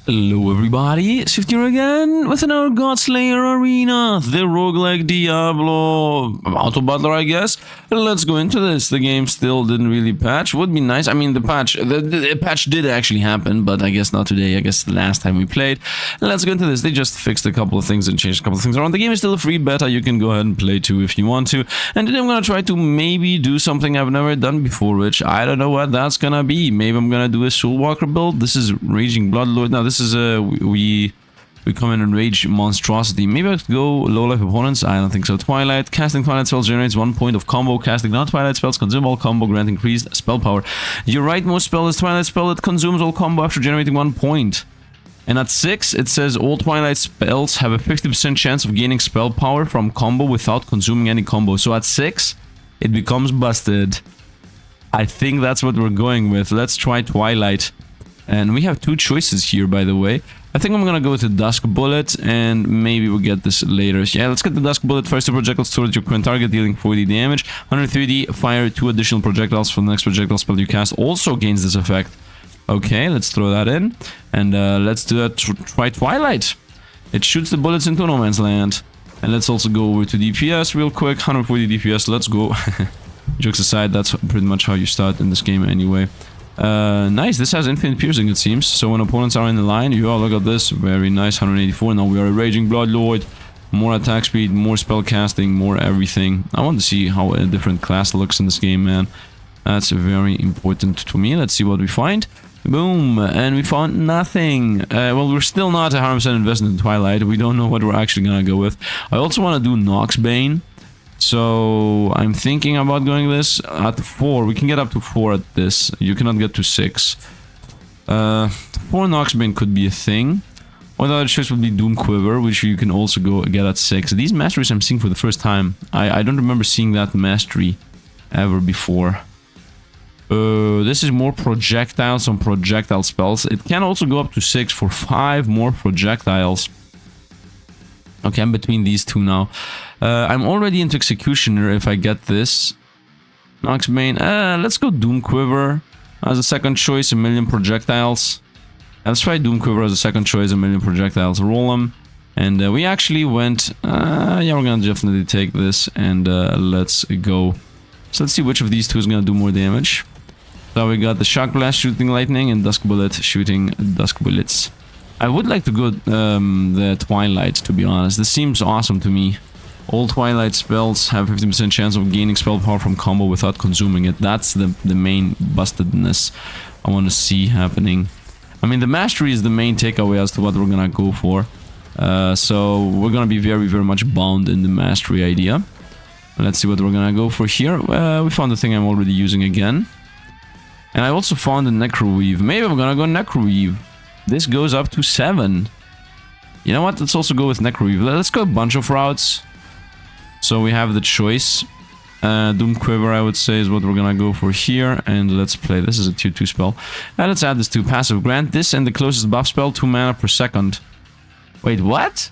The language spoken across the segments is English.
Hello everybody, Sifd here again with another Godslayer Arena, the Roguelike Diablo, Autobattler I guess. Let's go into this. The game still didn't really patch, would be nice. I mean the patch did actually happen, but I guess not today, I guess the last time we played. Let's go into this. They just fixed a couple of things and changed a couple of things around. The game is still a free beta, you can go ahead and play too if you want to. And today I'm gonna try to maybe do something I've never done before, which I don't know what that's gonna be. Maybe I'm gonna do a Soulwalker build. This is Raging Bloodlord. Now this is we come in and rage monstrosity. Maybe I could go low life opponents. I don't think so. Twilight. Casting Twilight spells generates 1 point of combo. Casting non-Twilight spells consume all combo, grant increased spell power. Your rightmost spell is Twilight spell that consumes all combo after generating 1 point. And at 6, it says all Twilight spells have a 50% chance of gaining spell power from combo without consuming any combo. So at 6, it becomes busted. I think that's what we're going with. Let's try Twilight. And we have 2 choices here, by the way. I think I'm gonna go with the Dusk Bullet, and maybe we'll get this later. Yeah, let's get the Dusk Bullet. Fires 2 projectiles towards your current target, dealing 40 damage. 130, fire 2 additional projectiles for the next projectile spell you cast. Also gains this effect. Okay, let's throw that in. And let's do that. Try Twilight. It shoots the bullets into no man's land. And let's also go over to DPS real quick. 140 DPS, let's go. Jokes aside, that's pretty much how you start in this game anyway. Nice, this has infinite piercing it seems, so when opponents are in the line, look at this, very nice, 184, now we are a Raging Bloodlord, more attack speed, more spell casting, more everything. I want to see how a different class looks in this game, man. That's very important to me. Let's see what we find. Boom, and we found nothing. Well, we're still not 100% invested in Twilight, we don't know what we're actually gonna go with. I also want to do Noxbane. So I'm thinking about going this at 4. We can get up to 4 at this. You cannot get to 6. 4 Noxbane could be a thing. One other choice would be Doom Quiver, which you can also go get at 6. These masteries I'm seeing for the first time. I don't remember seeing that mastery ever before. This is more projectiles on projectile spells. It can also go up to 6 for 5 more projectiles. Okay, I'm between these 2 now. I'm already into Executioner if I get this. Noxbane, let's go Doom Quiver as a second choice, 1,000,000 projectiles. Let's try Doom Quiver as a second choice, 1,000,000 projectiles, roll them. And we actually went, yeah, we're gonna definitely take this and let's go. So let's see which of these 2 is gonna do more damage. So we got the Shock Blast shooting lightning and Dusk Bullet shooting Dusk Bullets. I would like to go the Twilight, to be honest. This seems awesome to me. All Twilight spells have 50% chance of gaining spell power from combo without consuming it. That's the main bustedness I want to see happening. I mean, the mastery is the main takeaway as to what we're gonna go for. So we're gonna be very, very much bound in the mastery idea. Let's see what we're gonna go for here. We found the thing I'm already using again. And I also found the Necroweave. Maybe I'm gonna go Necroweave. This goes up to 7. You know what? Let's also go with Necroweave. Let's go a bunch of routes. So we have the choice. Doom Quiver, I would say, is what we're gonna go for here. And let's play. This is a tier 2 spell. And let's add this to passive. Grant this and the closest buff spell 2 mana per second. Wait, what?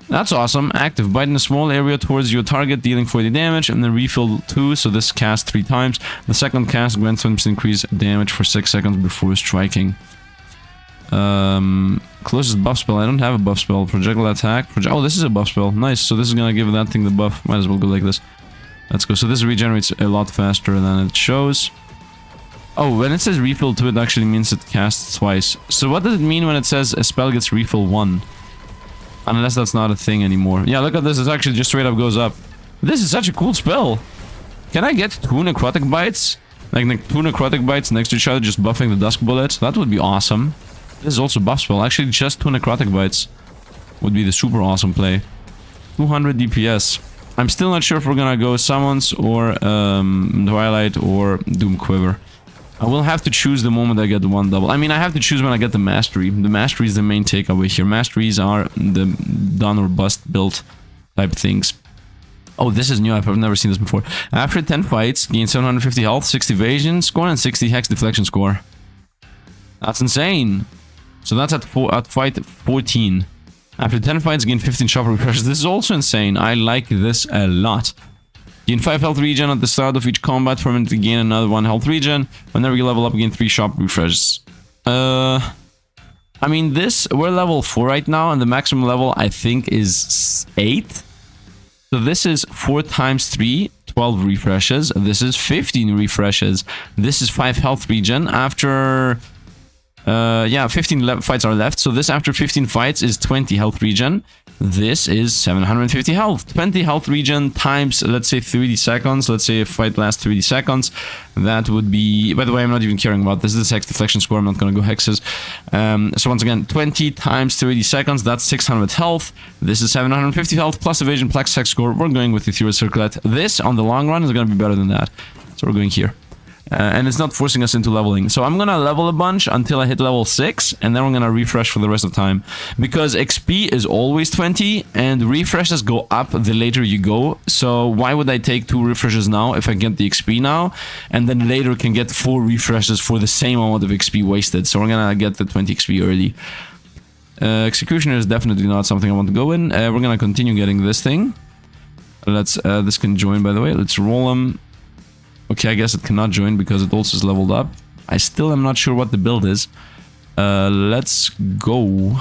That's awesome. Active. Bite in a small area towards your target, dealing 40 damage. And then refill 2, so this cast 3 times. The second cast grants 20% increase damage for 6 seconds before striking. Closest buff spell. I don't have a buff spell. Projectile attack. Oh, this is a buff spell. Nice. So this is gonna give that thing the buff. Might as well go like this. Let's go. So this regenerates a lot faster than it shows. Oh, when it says refill 2, it actually means it casts twice. So what does it mean when it says a spell gets refill 1? Unless that's not a thing anymore. Yeah, look at this. It actually just straight up goes up. This is such a cool spell. Can I get 2 necrotic bites? Like 2 necrotic bites next to each other, just buffing the Dusk Bullet? That would be awesome. This is also buff spell. Actually, just 2 necrotic bites would be the super awesome play. 200 DPS. I'm still not sure if we're gonna go Summons or Twilight or Doom Quiver. I will have to choose the moment I get the 1 double. I mean, I have to choose when I get the Mastery. The Mastery is the main takeaway here. Masteries are the done or bust built type things. Oh, this is new. I've never seen this before. After 10 fights, gain 750 health, 60 evasion score, and 60 hex deflection score. That's insane. So that's at fight 14. After 10 fights, gain 15 sharp refreshes. This is also insane. I like this a lot. Gain 5 health regen at the start of each combat. Permanent to gain another 1 health regen. Whenever you level up, gain 3 sharp refreshes. I mean, we're level 4 right now, and the maximum level, I think, is 8. So this is 4 times 3, 12 refreshes. This is 15 refreshes. This is 5 health regen after... yeah, 15 fights are left. So this after 15 fights is 20 health regen. This is 750 health. 20 health regen times, let's say, 30 seconds. Let's say a fight lasts 30 seconds. That would be... By the way, I'm not even caring about this. This is hex deflection score. I'm not going to go hexes. So once again, 20 times 30 seconds. That's 600 health. This is 750 health plus evasion plus hex score. We're going with the Xieroeh circlet. This, on the long run, is going to be better than that. So we're going here. And it's not forcing us into leveling. So I'm gonna level a bunch until I hit level 6, and then we're gonna refresh for the rest of the time. Because XP is always 20, and refreshes go up the later you go. So why would I take 2 refreshes now if I get the XP now, and then later can get 4 refreshes for the same amount of XP wasted? So we're gonna get the 20 XP early. Executioner is definitely not something I want to go in. We're gonna continue getting this thing. This can join, by the way. Let's roll them. Okay, I guess it cannot join because it also is leveled up. I still am not sure what the build is. Let's go.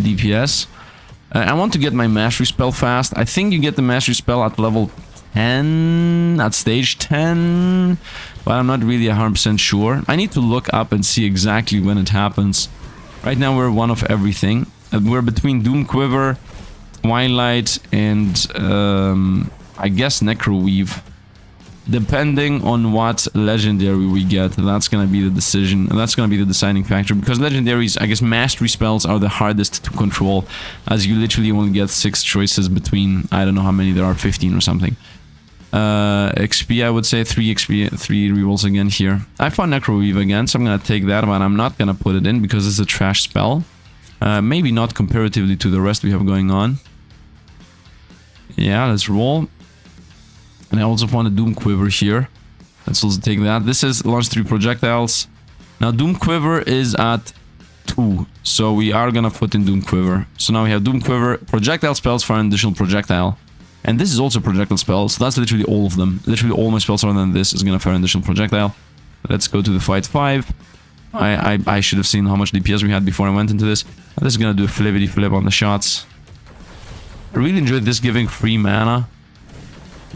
DPS. I want to get my mastery spell fast. I think you get the mastery spell at level 10, at stage 10. But I'm not really 100% sure. I need to look up and see exactly when it happens. Right now we're one of everything. We're between Doom Quiver, Twilight, and... I guess Necroweave. Depending on what legendary we get, that's gonna be the decision. That's gonna be the deciding factor. Because legendaries, I guess mastery spells are the hardest to control. As you literally only get 6 choices between, I don't know how many there are, 15 or something. XP, I would say 3 XP, 3 rerolls again here. I found Necroweave again, so I'm gonna take that, but I'm not gonna put it in because it's a trash spell. Maybe not comparatively to the rest we have going on. Yeah, let's roll. And I also found a Doom Quiver here. Let's also take that. This is launch 3 projectiles. Now Doom Quiver is at 2. So we are gonna put in Doom Quiver. So now we have Doom Quiver, projectile spells for an additional projectile. And this is also a projectile spell, so that's literally all of them. Literally all my spells other than this is gonna fire an additional projectile. Let's go to the fight 5. I should have seen how much DPS we had before I went into this. This is gonna do a flippity flip on the shots. I really enjoyed this giving free mana.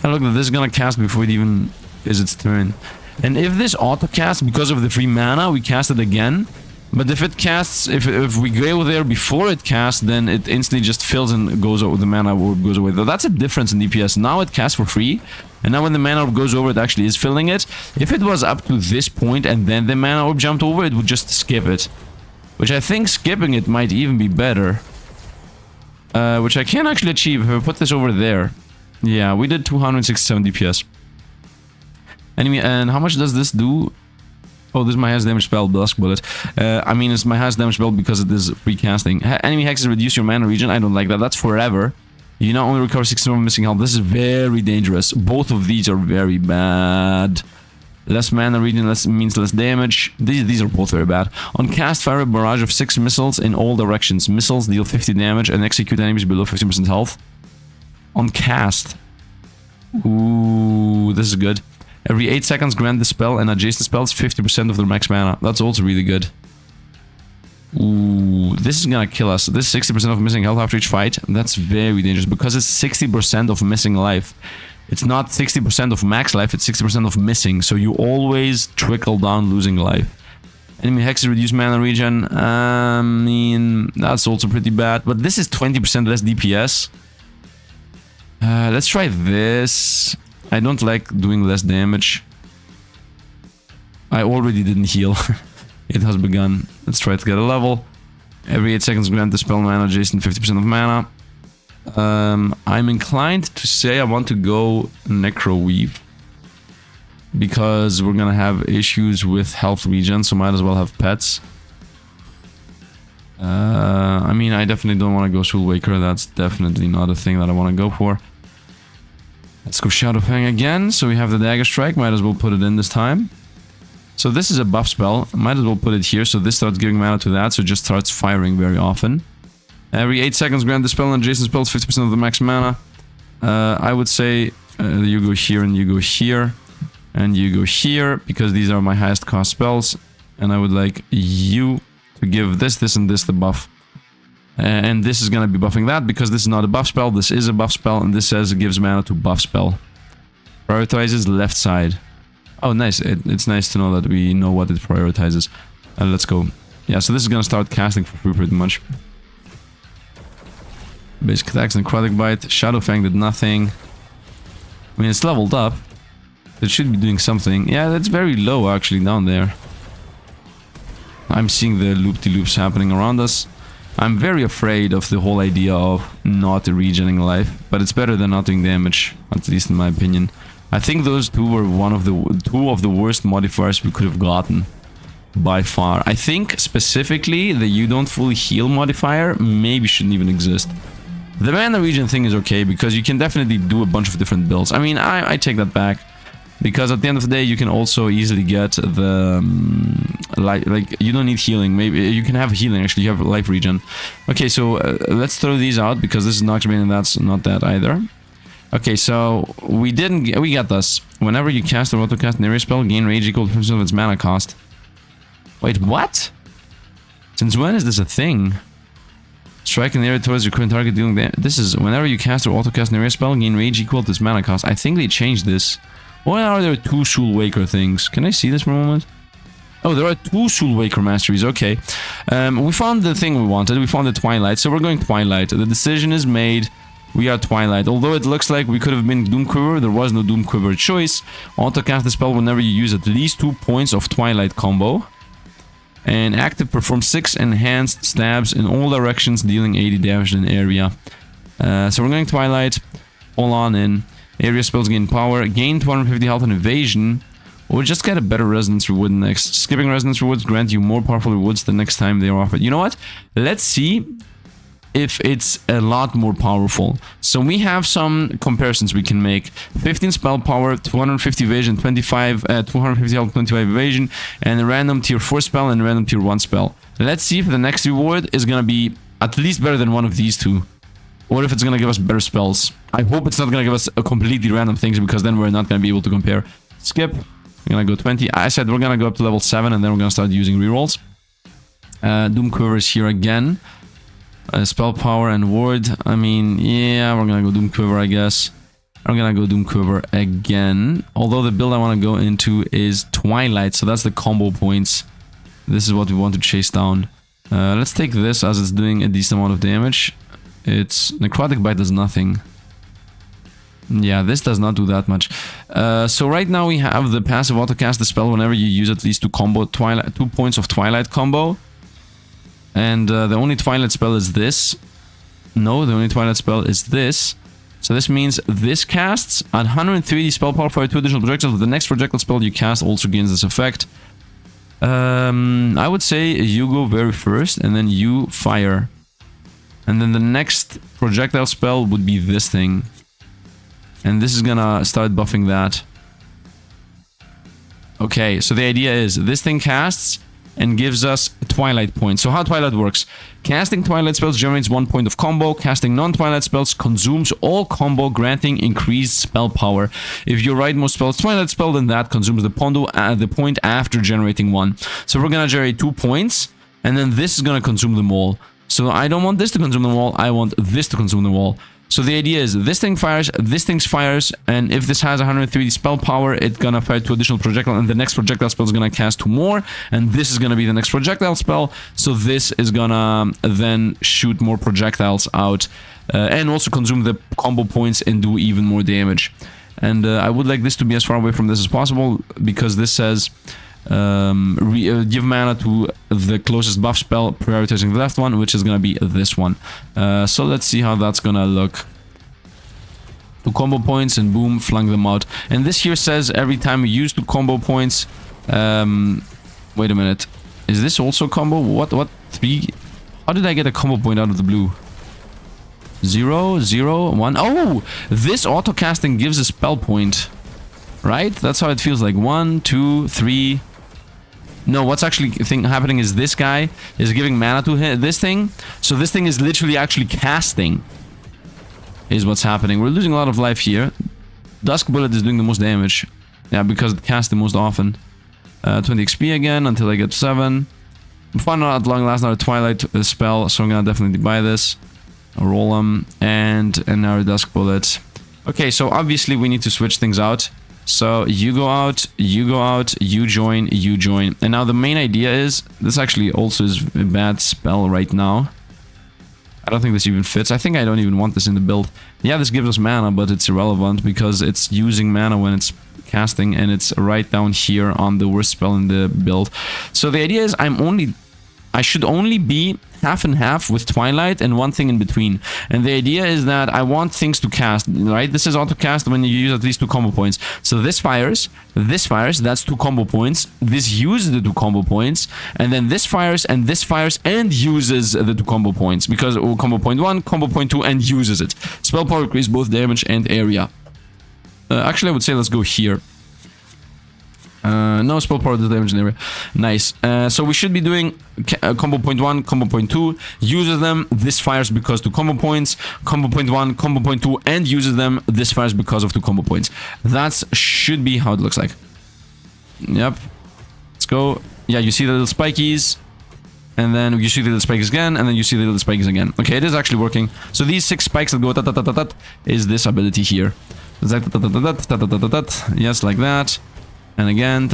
And look, this is gonna cast before it even is its turn. And if this auto casts because of the free mana, we cast it again. But if it casts, if we go there before it casts, then it instantly just fills and goes over, the mana orb goes away. Though that's a difference in DPS. Now it casts for free, and now when the mana orb goes over, it actually is filling it. If it was up to this point and then the mana orb jumped over, it would just skip it. Which I think skipping it might even be better. Which I can actually achieve if I put this over there. Yeah, we did 267 DPS. Anyway, and how much does this do? Oh, this is my highest damage spell, Dusk Bullet. I mean, it's my highest damage spell because it is free casting. Enemy hexes reduce your mana regen. I don't like that. That's forever. You not only recover 60 of missing health. This is very dangerous. Both of these are very bad. Less mana regen means less damage. These are both very bad. On cast, fire a barrage of 6 missiles in all directions. Missiles deal 50 damage and execute enemies below 50% health. On cast. Ooh, this is good. Every 8 seconds grant the spell and adjacent spells 50% of their max mana. That's also really good. Ooh, this is gonna kill us. This is 60% of missing health after each fight. That's very dangerous because it's 60% of missing life. It's not 60% of max life, it's 60% of missing. So you always trickle down losing life. Enemy hexes reduce mana regen. I mean, that's also pretty bad. But this is 20% less DPS. Let's try this. I don't like doing less damage. I already didn't heal. It has begun. Let's try to get a level. Every 8 seconds grant the spell mana adjacent 50% of mana. I'm inclined to say I want to go Necroweave. Because we're gonna have issues with health regen, so might as well have pets. I mean, I definitely don't want to go Soulwaker. That's definitely not a thing that I want to go for. Let's go Shadowfang again. So we have the Dagger Strike. Might as well put it in this time. So this is a buff spell. Might as well put it here. So this starts giving mana to that. So it just starts firing very often. Every 8 seconds grant the spell and adjacent spells 50% of the max mana. I would say you go here and you go here. And you go here. Because these are my highest cost spells. And I would like you to give this, this, and this the buff. And this is gonna be buffing that because this is not a buff spell, this is a buff spell, and this says it gives mana to buff spell. Prioritizes left side. Oh, nice. It's nice to know that we know what it prioritizes. Let's go. Yeah, so this is gonna start casting for free pretty much. Basic attacks, Necrotic Bite. Shadow Fang did nothing. I mean, it's leveled up. It should be doing something. Yeah, that's very low actually down there. I'm seeing the loop-de-loops happening around us. I'm very afraid of the whole idea of not regening life, but it's better than not doing damage, at least in my opinion. I think those two were two of the worst modifiers we could have gotten, by far. I think specifically the you don't fully heal modifier maybe shouldn't even exist. The mana regen thing is okay because you can definitely do a bunch of different builds. I mean, I take that back. Because at the end of the day, you can also easily get the like you don't need healing. Maybe you can have healing. Actually, you have life regen. Okay, so let's throw these out because this is Noxbane and that's not that either. Okay, so we got this. Whenever you cast or auto-cast an area spell, gain rage equal to 50% of its mana cost. Wait, what? Since when is this a thing? Strike an area towards your current target dealing damage. This is whenever you cast or auto-cast an area spell, gain rage equal to its mana cost. I think they changed this. Why are there two Soulwaker things? Can I see this for a moment? Oh, there are two Soulwaker masteries. Okay. We found the thing we wanted. We found the Twilight. So we're going Twilight. The decision is made. We are Twilight. Although it looks like we could have been Doomquiver, there was no Doomquiver choice. Auto-cast the spell whenever you use at least 2 points of Twilight combo. And active performs 6 enhanced stabs in all directions, dealing 80 damage in area. So we're going Twilight. All on in. Area spells gain power, gain 250 health and evasion, or just get a better resonance reward next. Skipping resonance rewards grant you more powerful rewards the next time they are offered. You know what? Let's see if it's a lot more powerful. So we have some comparisons we can make. 15 spell power, 250 evasion, 250 health, 25 evasion, and a random tier 4 spell and a random tier 1 spell. Let's see if the next reward is gonna be at least better than one of these two. Or if it's gonna give us better spells. I hope it's not gonna give us a completely random things because then we're not gonna be able to compare. Skip. We're gonna go 20. I said we're gonna go up to level 7 and then we're gonna start using rerolls. Doomquiver is here again. Spell power and ward. I mean, yeah, we're gonna go Doomquiver, I guess. I'm gonna go Doomquiver again. Although the build I wanna go into is Twilight, so that's the combo points. This is what we want to chase down. Let's take this as it's doing a decent amount of damage. It's Necrotic Bite does nothing. Yeah, this does not do that much. So right now we have the passive auto-cast the spell whenever you use at least 2 points of Twilight combo. And the only Twilight spell is this. No, the only Twilight spell is this. So this means this casts at 130 spell power for 2 additional projectiles. The next projectile spell you cast also gains this effect. I would say you go very first and then you fire. And then the next projectile spell would be this thing. And this is gonna start buffing that. Okay, so the idea is this thing casts and gives us Twilight points. So how Twilight works. Casting Twilight spells generates 1 point of combo. Casting non-Twilight spells consumes all combo, granting increased spell power. If you write most spells Twilight spell, then that consumes the point after generating 1. So we're gonna generate 2 points, and then this is gonna consume them all. So I don't want this to consume them all, I want this to consume them all. So the idea is this thing fires, and if this has 130 spell power, it's gonna fire 2 additional projectile, and the next projectile spell is gonna cast 2 more, and this is gonna be the next projectile spell, so this is gonna then shoot more projectiles out, and also consume the combo points and do even more damage. And I would like this to be as far away from this as possible, because this says give mana to the closest buff spell, prioritizing the left one, which is gonna be this one. So let's see how that's gonna look. 2 combo points and boom, flung them out. And this here says every time we use 2 combo points. Wait a minute, is this also combo? What 3? How did I get a combo point out of the blue? 0, 0, 1. Oh, this auto casting gives a spell point, right? That's how it feels like. 1, 2, 3. No, what's actually happening is this guy is giving mana to this thing. So this thing is literally actually casting. Is what's happening. We're losing a lot of life here. Dusk Bullet is doing the most damage. Yeah, because it casts the most often. 20 XP again until I get 7. I'm finding out at long last another Twilight spell, so I'm gonna definitely buy this. I'll roll them, and another Dusk Bullet. Okay, so obviously we need to switch things out. So you go out, you join, and now the main idea is, this actually also is a bad spell right now. I don't think this even fits. I think I don't even want this in the build. Yeah, this gives us mana, but it's irrelevant because it's using mana when it's casting, and it's right down here on the worst spell in the build. So the idea is I should only be half and half with Twilight and one thing in between. And the idea is that I want things to cast, right? This is auto cast when you use at least 2 combo points. So this fires, that's 2 combo points. This uses the 2 combo points, and then this fires and uses the 2 combo points, because combo point 1, combo point 2, and uses it. Spell power increase both damage and area. Actually, I would say let's go here. No spell power does damage in area. Nice. So we should be doing combo point 1, combo point 2, uses them, this fires because 2 combo points, combo point 1, combo point 2, and uses them, this fires because of 2 combo points. That should be how it looks like. Yep. Let's go. Yeah, you see the little spikies, and then you see the little spikes again, and then you see the little spikes again. Okay, it is actually working. So these 6 spikes that go ta-ta-ta-ta-ta is this ability here. Yes, like that. And again,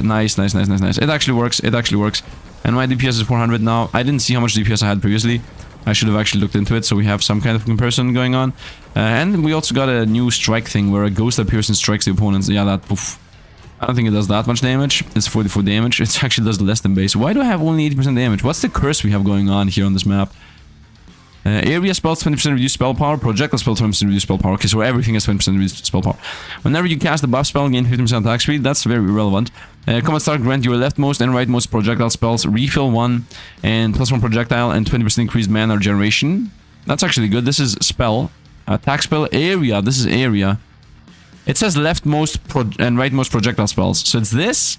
nice. It actually works. And my DPS is 400 now. I didn't see how much DPS I had previously. I should have actually looked into it, so we have some kind of comparison going on. And we also got a new strike thing where a ghost appears and strikes the opponents. Yeah, that poof. I don't think it does that much damage. It's 44 damage. It actually does less than base. Why do I have only 80% damage? What's the curse we have going on here on this map? Area spells 20% reduced spell power, projectile spell 20% reduced spell power. Okay, so everything has 20% reduced spell power. Whenever you cast a buff spell, gain 50% attack speed. That's very irrelevant. Combat start, grant your leftmost and rightmost projectile spells refill 1 and +1 projectile and 20% increased mana regeneration. That's actually good. This is spell. Attack spell, area. This is area. It says leftmost and rightmost projectile spells. So it's this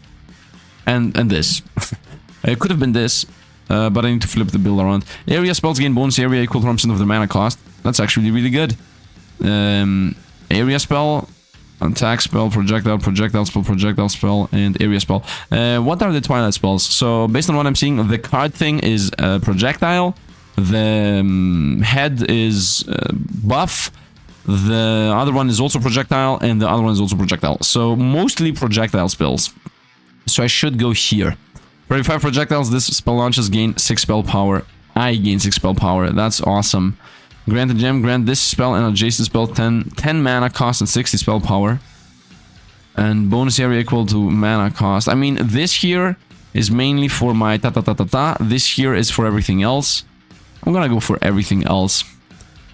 and this. It could have been this. But I need to flip the build around. Area spells gain bonus area equal to 1% of the mana cost. That's actually really good. Area spell, attack spell, projectile spell, and area spell. What are the Twilight spells? So based on what I'm seeing, the card thing is projectile. The head is buff. The other one is also projectile, and the other one is also projectile. So mostly projectile spells. So I should go here. For every 5 projectiles, this spell launches gain 6 spell power. I gain 6 spell power. That's awesome. Grant a gem, grant this spell and adjacent spell 10 mana cost and 60 spell power. And bonus area equal to mana cost. I mean, this here is mainly for my ta-ta-ta-ta-ta. This here is for everything else. I'm gonna go for everything else.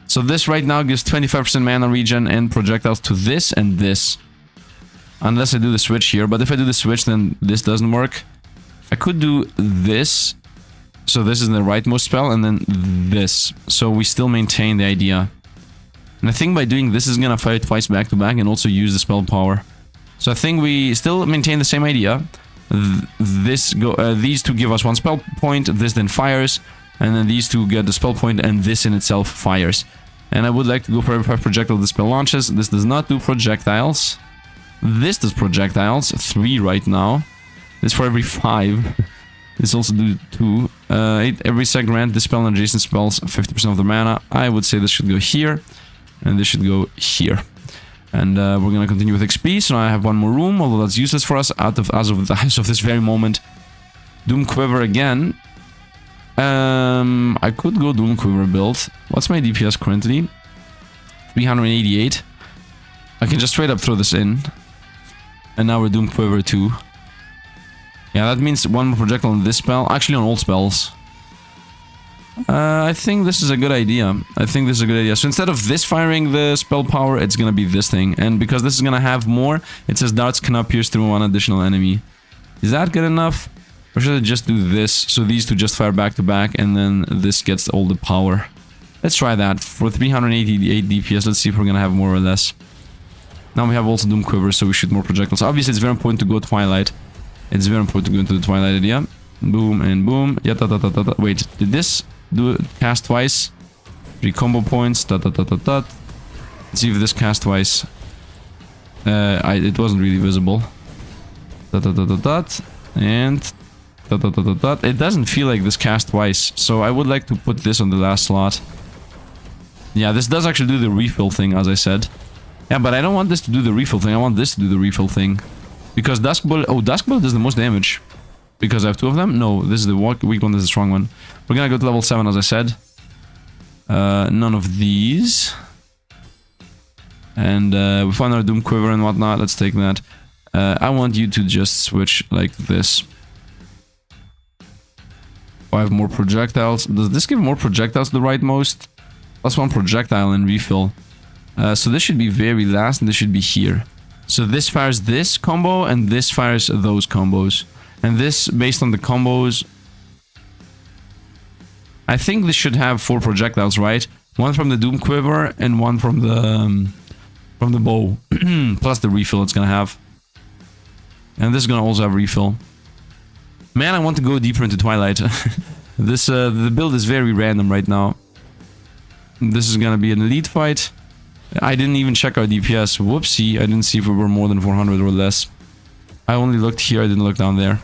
So this right now gives 25% mana regen and projectiles to this and this. Unless I do the switch here. But if I do the switch, then this doesn't work. I could do this, so this is the rightmost spell, and then this, so we still maintain the idea. And I think by doing this is gonna fire twice back to back and also use the spell power. So I think we still maintain the same idea. These two give us 1 spell point, this then fires, and then these two get the spell point, and this in itself fires. And I would like to go for every 5 projectiles the spell launches. This does not do projectiles. This does projectiles, 3 right now. This for every 5. This also do 2. 8 every second grant this spell and adjacent spells 50% of the mana. I would say this should go here. And this should go here. And we're gonna continue with XP. So I have 1 more room, although that's useless for us as of this very moment. Doom Quiver again. I could go Doom Quiver build. What's my DPS currently? 388. I can just straight up throw this in. And now we're Doom Quiver 2. Yeah, that means 1 more projectile on this spell. Actually, on all spells. I think this is a good idea. So instead of this firing the spell power, it's gonna be this thing. And because this is gonna have more, it says darts cannot pierce through 1 additional enemy. Is that good enough? Or should I just do this? So these two just fire back to back, and then this gets all the power. Let's try that. For 388 DPS, let's see if we're gonna have more or less. Now we have also Doom Quiver, so we shoot more projectiles. Obviously, it's very important to go Twilight. It's very important to go into the Twilight idea. Boom and boom. Yeah, wait, did this do cast twice? 3 combo points. Let's see if this cast twice. It wasn't really visible. Dot, dot, dot, dot, dot. And... Dot, dot, dot, dot, dot. It doesn't feel like this cast twice, so I would like to put this on the last slot. Yeah, this does actually do the refill thing, as I said. Yeah, but I don't want this to do the refill thing, I want this to do the refill thing. Because Duskbolt... Oh, Duskbolt does the most damage. Because I have two of them? No, this is the weak one, this is the strong one. We're gonna go to level 7, as I said. None of these. And we found our Doom Quiver and whatnot, let's take that. I want you to just switch like this. 5 more projectiles. Does this give more projectiles to the rightmost? +1 projectile and refill. So this should be very last and this should be here. So this fires this combo and this fires those combos. And this, based on the combos... I think this should have 4 projectiles, right? One from the Doom Quiver and one from the bow. Plus the refill it's gonna have. And this is gonna also have refill. Man, I want to go deeper into Twilight. The build is very random right now. This is gonna be an elite fight. I didn't even check our DPS. Whoopsie, I didn't see if we were more than 400 or less. I only looked here, I didn't look down there.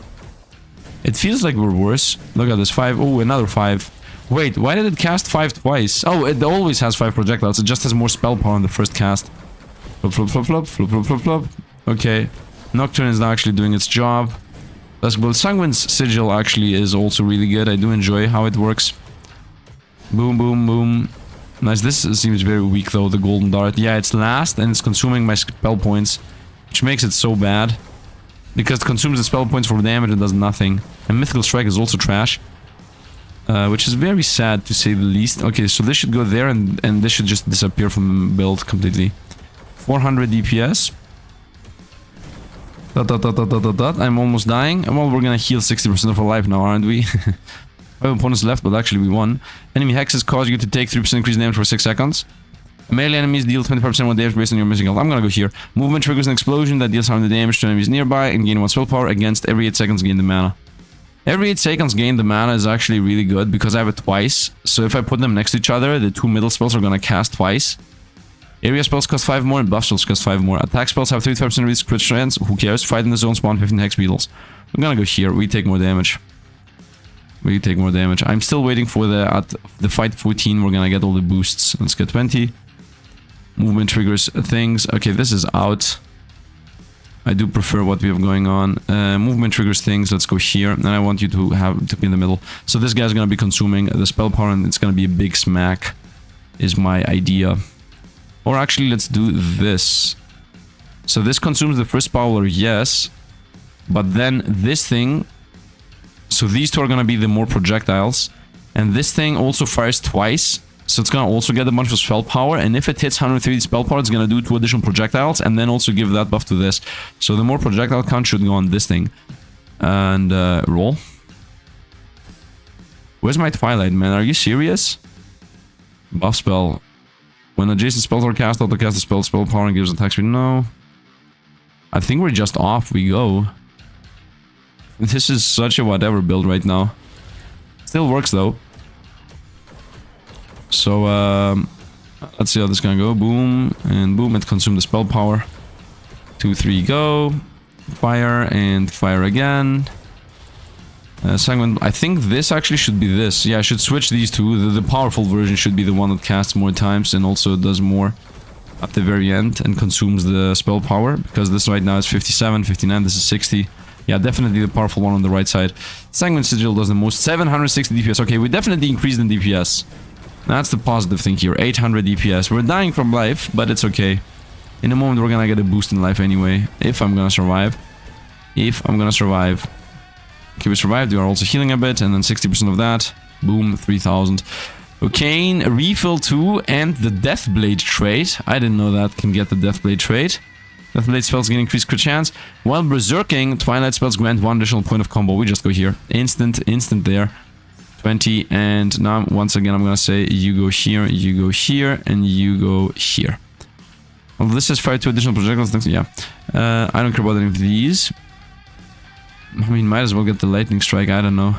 It feels like we're worse. Look at this, 5. Oh, another 5. Wait, why did it cast 5 twice? Oh, it always has 5 projectiles. It just has more spell power on the first cast. Flop, flop, flop, flop, flop, flop, flop, flop. Okay. Nocturne is now actually doing its job. Duskbolt Sanguine's sigil actually is also really good. I do enjoy how it works. Boom, boom, boom. Nice. This seems very weak though, the golden dart. Yeah, it's last and it's consuming my spell points, which makes it so bad. Because it consumes the spell points for damage and does nothing. And Mythical Strike is also trash. Which is very sad to say the least. Okay, so this should go there and this should just disappear from the build completely. 400 DPS. Dot, dot, dot, dot, dot, dot, dot. I'm almost dying. Well, we're gonna heal 60% of our life now, aren't we? 5 opponents left, but actually we won. Enemy hexes cause you to take 3% increased damage for 6 seconds. Melee enemies deal 25% more damage based on your missing health. I'm gonna go here. Movement triggers an explosion that deals harm to damage to enemies nearby and gain 1 spell power against every 8 seconds gain the mana. Every 8 seconds gain the mana is actually really good because I have it twice. So if I put them next to each other, the 2 middle spells are gonna cast twice. Area spells cost 5 more and buff spells cost 5 more. Attack spells have 35% risk crit chance. Who cares? Fight in the zone, spawn 15 hex beetles. I'm gonna go here. We take more damage. We take more damage. I'm still waiting for the fight 14. We're gonna get all the boosts. Let's get 20. Movement triggers things. Okay, this is out. I do prefer what we have going on. Movement triggers things. Let's go here. And I want you to be in the middle. So this guy's gonna be consuming the spell power and it's gonna be a big smack. Is my idea. Or actually, let's do this. So this consumes the first power, yes. But then this thing... So these two are gonna be the more projectiles. And this thing also fires twice. So it's gonna also get a bunch of spell power. And if it hits 130 spell power, it's gonna do 2 additional projectiles. And then also give that buff to this. So the more projectile count should go on this thing. And roll. Where's my Twilight, man? Are you serious? Buff spell. When adjacent spells are cast, auto-cast the spell power and gives attack speed. No. I think we're just off. We go. This is such a whatever build right now. Still works though. So, let's see how this is gonna go. Boom, and boom, it consumed the spell power. 2, 3, go. Fire, and fire again. Sanguine, I think this actually should be this. Yeah, I should switch these two. The powerful version should be the one that casts more times and also does more at the very end and consumes the spell power. Because this right now is 57, 59, this is 60. Yeah, definitely the powerful one on the right side. Sanguine Sigil does the most. 760 DPS. Okay, we definitely increased in DPS. That's the positive thing here. 800 DPS. We're dying from life, but it's okay. In a moment, we're gonna get a boost in life anyway. If I'm gonna survive. If I'm gonna survive. Okay, we survived. We are also healing a bit. And then 60% of that. Boom, 3000. Okay, refill 2 and the Deathblade trait. I didn't know that can get the Deathblade trait. Deathblade spells gain increased crit chance. While berserking, Twilight spells grant 1 additional point of combo. We just go here. Instant there. 20. And now, once again, I'm gonna say you go here, and you go here. Well, this is fire 2 additional projectiles. Yeah. I don't care about any of these. I mean, might as well get the lightning strike. I don't know.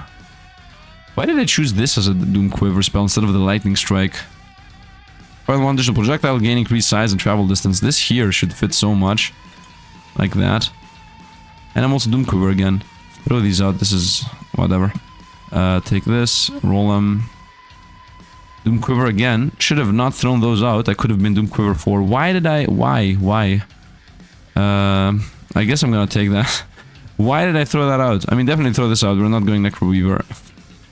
Why did I choose this as a Doom Quiver spell instead of the lightning strike? Fire 1 additional projectile, gain increased size and travel distance. This here should fit so much. Like that. And I'm also Doom Quiver again. Throw these out. This is whatever. Take this. Roll them. Doom Quiver again. Should have not thrown those out. I could have been Doom Quiver 4. Why did I... Why? I guess I'm gonna take that. Why did I throw that out? I mean, definitely throw this out. We're not going Necroweaver.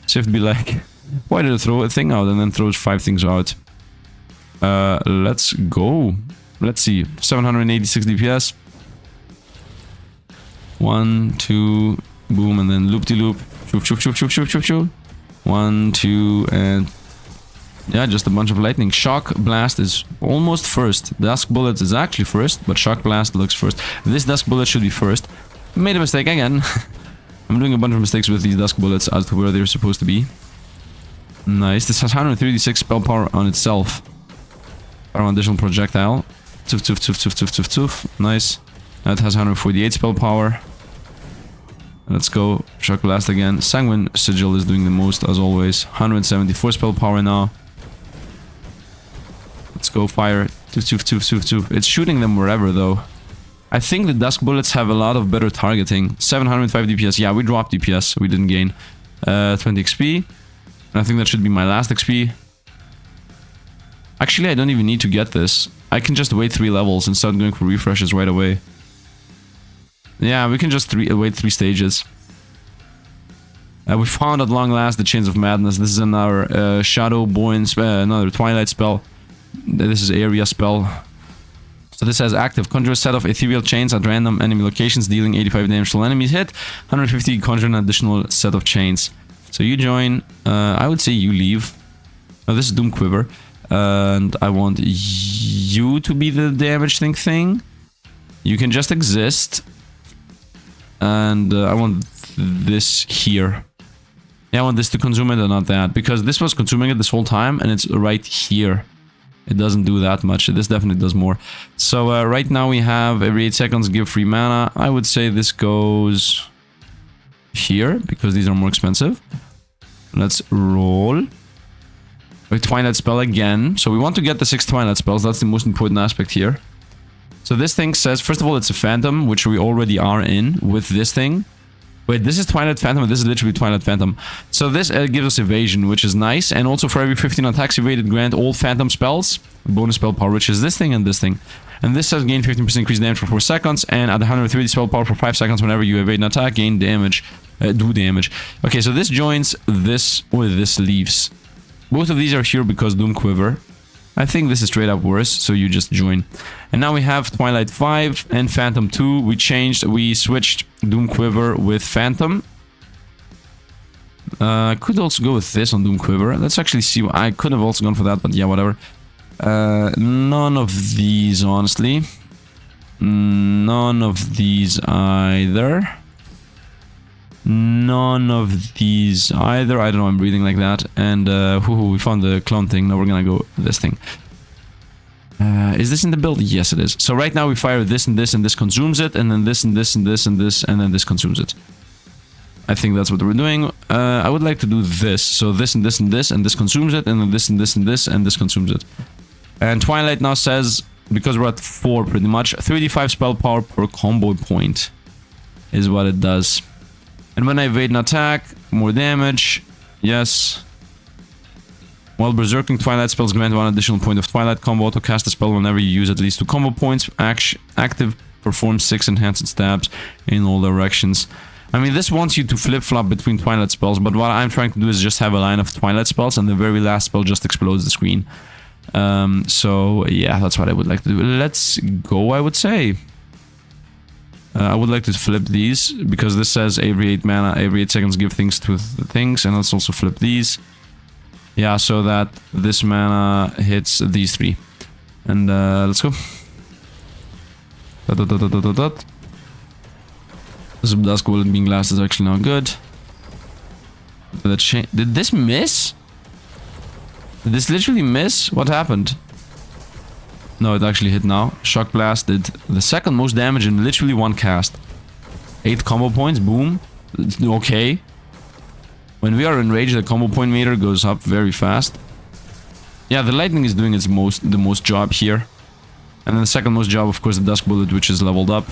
Sifd be like, why did I throw a thing out and then throws 5 things out? Let's go. Let's see. 786 DPS. 1, 2, boom, and then loop-de-loop. Shoop. 1, 2, and... yeah, just a bunch of lightning. Shock Blast is almost first. Dusk Bullet is actually first, but Shock Blast looks first. This Dusk Bullet should be first. Made a mistake again. I'm doing a bunch of mistakes with these Dusk Bullets as to where they're supposed to be. Nice. This has 136 spell power on itself. Our additional projectile. Toof. Nice. That has 148 spell power. Let's go. Shock Blast again. Sanguine Sigil is doing the most as always. 174 spell power now. Let's go fire. Toof. It's shooting them wherever though. I think the Dusk Bullets have a lot of better targeting. 705 DPS. Yeah, we dropped DPS. We didn't gain. 20 XP. And I think that should be my last XP. Actually, I don't even need to get this. I can just wait 3 levels and start going for refreshes right away. Yeah, we can just wait 3 stages. We found at long last the Chains of Madness. This is another Shadowborn spell, another Twilight spell. This is area spell. So this has active. Conjure a set of ethereal chains at random enemy locations, dealing 85 damage to all enemies hit. 150 conjure an additional set of chains. So you join. I would say you leave. Oh, this is Doom Quiver. And I want you to be the damage thing. You can just exist. And I want this here. Yeah, I want this to consume it and not that. Because this was consuming it this whole time and it's right here. It doesn't do that much. This definitely does more. So right now we have every 8 seconds give free mana. I would say this goes here because these are more expensive. Let's roll. A Twilight spell again. So we want to get the 6 Twilight spells. That's the most important aspect here. So this thing says, first of all, it's a Phantom, which we already are in with this thing. Wait, this is Twilight Phantom, and this is literally Twilight Phantom. So this gives us evasion, which is nice. And also for every 15 attacks evaded, grant all Phantom spells bonus spell power, which is this thing and this thing. And this says gain 15% increased damage for 4 seconds, and at 130 spell power for 5 seconds whenever you evade an attack, gain damage, do damage. Okay, so this joins this, or this leaves. Both of these are here because Doom Quiver. I think this is straight up worse, so you just join. And now we have Twilight 5 and Phantom 2. We switched Doom Quiver with Phantom. I could also go with this on Doom Quiver. Let's actually see. I could have also gone for that, but yeah, whatever. None of these, honestly. None of these either. None of these either. I don't know, I'm breathing like that. And we found the clone thing. Now we're gonna go this thing. Is this in the build? Yes, it is. So right now we fire this and this, and this consumes it, and then this and this and this and this, and then this consumes it. I think that's what we're doing. I would like to do this. So this and this and this, and this consumes it, and then this and this and this, and this consumes it. And Twilight now says, because we're at 4 pretty much, 35 spell power per combo point is what it does. And when I evade an attack, more damage. Yes. While berserking, Twilight spells grant 1 additional point of Twilight combo. Auto cast a spell whenever you use at least 2 combo points. Active performs 6 enhanced stabs in all directions. I mean, this wants you to flip-flop between Twilight spells, but what I'm trying to do is just have a line of Twilight spells, and the very last spell just explodes the screen. So, yeah, that's what I would like to do. Let's go, I would say. I would like to flip these, because this says every 8 mana, every 8 seconds give things to things, and let's also flip these. Yeah, so that this mana hits these 3. And let's go. This Dusk Bullet being last is actually not good. Did this miss? Did this literally miss? What happened? No, it actually hit now. Shock Blast did the second most damage in literally 1 cast. 8 combo points, boom. Okay. When we are enraged, the combo point meter goes up very fast. Yeah, the lightning is doing the most job here. And then the second most job, of course, the Dusk Bullet, which is leveled up.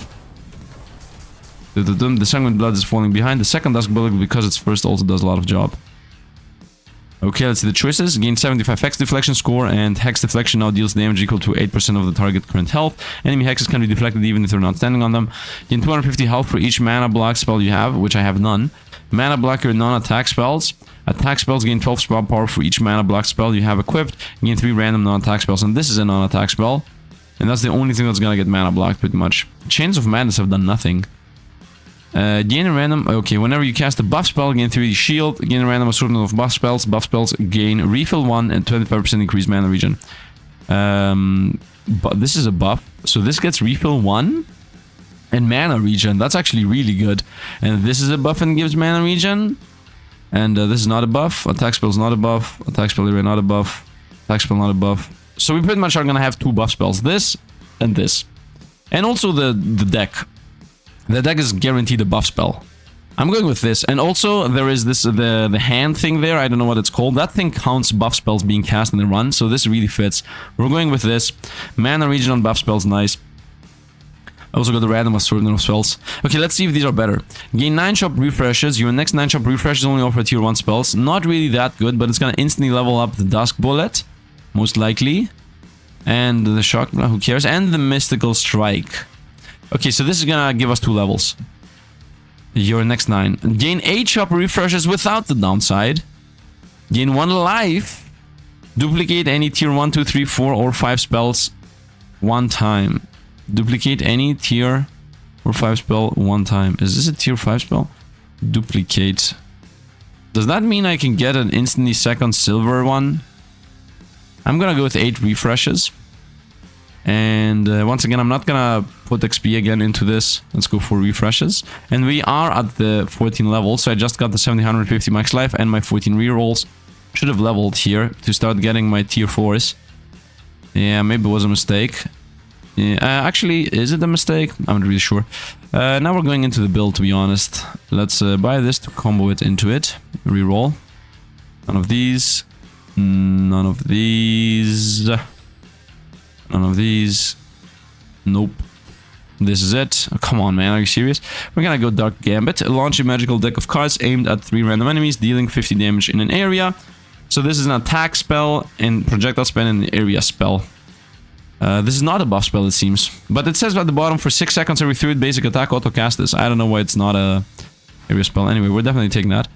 The Sanguine Blood is falling behind. The second Dusk Bullet, because it's first, also does a lot of job. Okay, let's see the choices. Gain 75 Hex Deflection score, and Hex Deflection now deals damage equal to 8% of the target current health. Enemy hexes can be deflected even if they're not standing on them. Gain 250 health for each mana block spell you have, which I have none. Mana block your non-attack spells. Attack spells gain 12 spell power for each mana block spell you have equipped. Gain 3 random non-attack spells, and this is a non-attack spell. And that's the only thing that's gonna get mana blocked, pretty much. Chains of Madness have done nothing. Gain a random... Okay, whenever you cast a buff spell, gain 3 shield. Gain a random assortment of buff spells. Buff spells gain refill 1 and 25% increased mana regen. But this is a buff. So this gets refill 1 and mana regen. That's actually really good. And this is a buff and gives mana regen. And this is not a buff. Attack spell is not a buff. Attack spell area not a buff. Attack spell not a buff. So we pretty much are gonna have 2 buff spells. This and this. And also the deck. The deck is guaranteed a buff spell. I'm going with this. And also, there is this the hand thing there. I don't know what it's called. That thing counts buff spells being cast in the run. So this really fits. We're going with this. Mana regen on buff spells, nice. I also got the random assortment of spells. Okay, let's see if these are better. Gain 9 shop refreshes. Your next 9 shop refreshes only offer tier 1 spells. Not really that good, but it's gonna instantly level up the Dusk Bullet. Most likely. And the Shock, who cares? And the Mystical Strike. Okay, so this is gonna give us 2 levels. Your next 9. Gain 8 shop refreshes without the downside. Gain 1 life. Duplicate any tier 1, 2, 3, 4, or 5 spells 1 time. Duplicate any tier or 5 spell 1 time. Is this a tier 5 spell? Duplicate. Does that mean I can get an instantly second silver one? I'm gonna go with 8 refreshes. And once again, I'm not gonna put XP again into this. Let's go for refreshes. And we are at the 14 level, so I just got the 750 max life and my 14 rerolls. Should have leveled here to start getting my tier 4s. Yeah, maybe it was a mistake. Yeah, actually, is it a mistake? I'm not really sure. Now we're going into the build, to be honest. Let's buy this to combo it into it. Reroll. None of these. None of these. None of these. Nope. This is it. Oh, come on, man. Are you serious? We're gonna go Dark Gambit. Launch a magical deck of cards aimed at 3 random enemies, dealing 50 damage in an area. So this is an attack spell, and projectile spell, and an area spell. This is not a buff spell, it seems. But it says at the bottom, for 6 seconds every 3rd basic attack, auto-cast this. I don't know why it's not a area spell. Anyway, we're definitely taking that.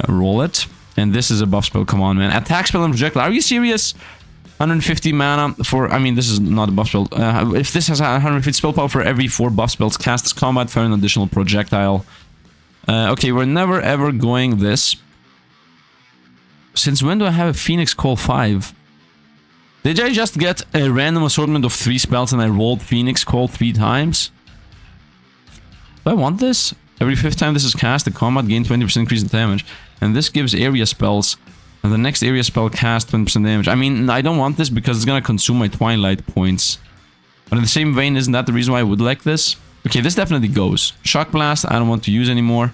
Roll it. And this is a buff spell. Come on, man. Attack spell and projectile. Are you serious? 150 mana for... I mean, this is not a buff spell. If this has 150 spell power for every 4 buff spells cast as combat, for an additional projectile. Okay, we're never ever going this. Since when do I have a Phoenix Call 5? Did I just get a random assortment of 3 spells and I rolled Phoenix Call 3 times? Do I want this? Every 5th time this is cast, the combat gain 20% increase in damage. And this gives area spells. And the next area spell cast 20% damage. I mean, I don't want this because it's gonna consume my Twilight points. But in the same vein, isn't that the reason why I would like this? Okay, this definitely goes. Shock Blast, I don't want to use anymore.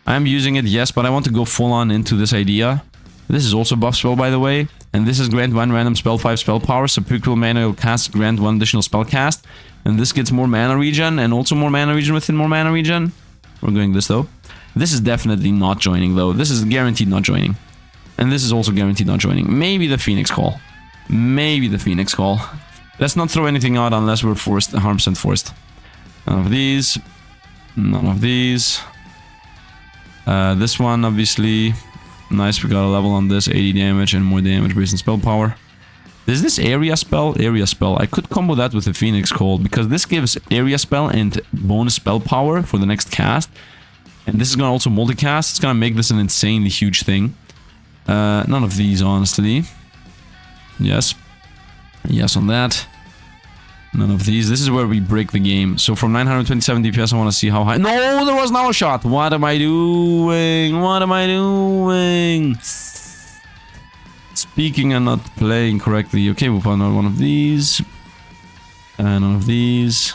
I'm using it, yes, but I want to go full on into this idea. This is also buff spell, by the way. And this is grant 1 random spell 5 spell power. So prequel mana will cast grant 1 additional spell cast. And this gets more mana regen and also more mana regen within more mana regen. We're going this though. This is definitely not joining though. This is guaranteed not joining. And this is also guaranteed not joining. Maybe the Phoenix Call. Maybe the Phoenix Call. Let's not throw anything out unless we're forced, 100% forced. None of these. None of these. This one, obviously. Nice, we got a level on this. 80 damage and more damage based on spell power. Is this area spell? Area spell. I could combo that with the Phoenix Call because this gives area spell and bonus spell power for the next cast. And this is gonna also multicast. It's gonna make this an insanely huge thing. None of these, honestly. Yes. Yes on that. None of these. This is where we break the game. So from 927 DPS, I want to see how high... No, there was no shot. What am I doing? What am I doing? Speaking and not playing correctly. Okay, we'll find out one of these. And none of these.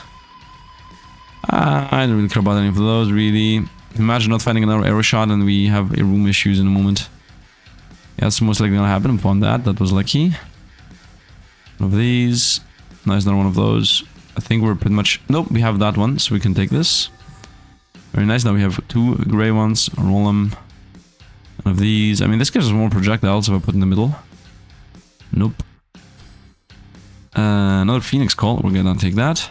I don't really care about any of those, really. Imagine not finding another arrow shot and we have room issues in a moment. Yeah, that's most likely gonna happen. Upon that, that was lucky. One of these. Nice, another one of those. I think we're pretty much... Nope, we have that one, so we can take this. Very nice. Now we have 2 gray ones. Roll them. One of these. I mean, this gives us more projectiles if I put in the middle. Nope. Another Phoenix Call. We're gonna take that.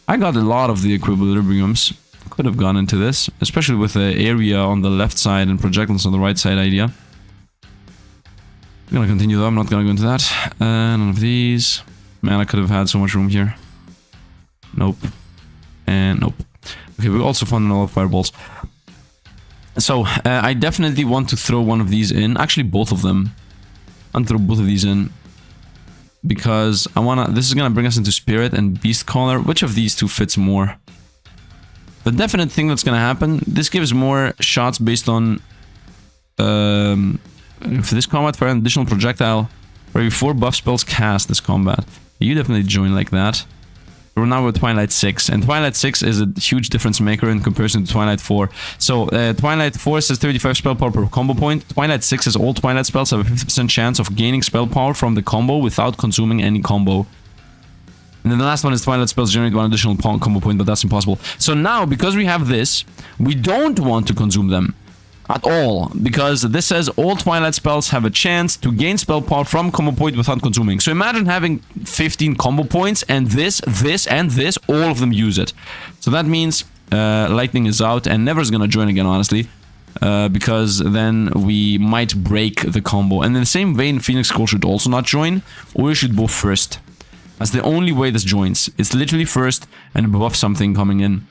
I got a lot of the equilibriums. Could have gone into this, especially with the area on the left side and projectiles on the right side idea. I'm gonna continue though. I'm not gonna go into that. None of these. Man, I could have had so much room here. Nope. And nope. Okay, we also found a lot of fireballs. So, I definitely want to throw one of these in. Actually, both of them. I'll throw both of these in. Because I wanna... This is gonna bring us into Spirit and Beast Caller. Which of these two fits more? The definite thing that's gonna happen... This gives more shots based on... for this combat, for an additional projectile... For every 4 buff spells cast this combat. You definitely join like that. We're now with Twilight 6, and Twilight 6 is a huge difference maker in comparison to Twilight 4. So, Twilight 4 says 35 spell power per combo point. Twilight 6 says all Twilight spells have a 50% chance of gaining spell power from the combo without consuming any combo. And then the last one is Twilight spells generate 1 additional combo point, but that's impossible. So now, because we have this, we don't want to consume them. At all, because this says all Twilight spells have a chance to gain spell power from combo point without consuming. So imagine having 15 combo points and this, and this, all of them use it. So that means Lightning is out and Never's gonna join again, honestly. Because then we might break the combo. And in the same vein, Phoenix Call should also not join, or you should go first. That's the only way this joins. It's literally first and buff something coming in.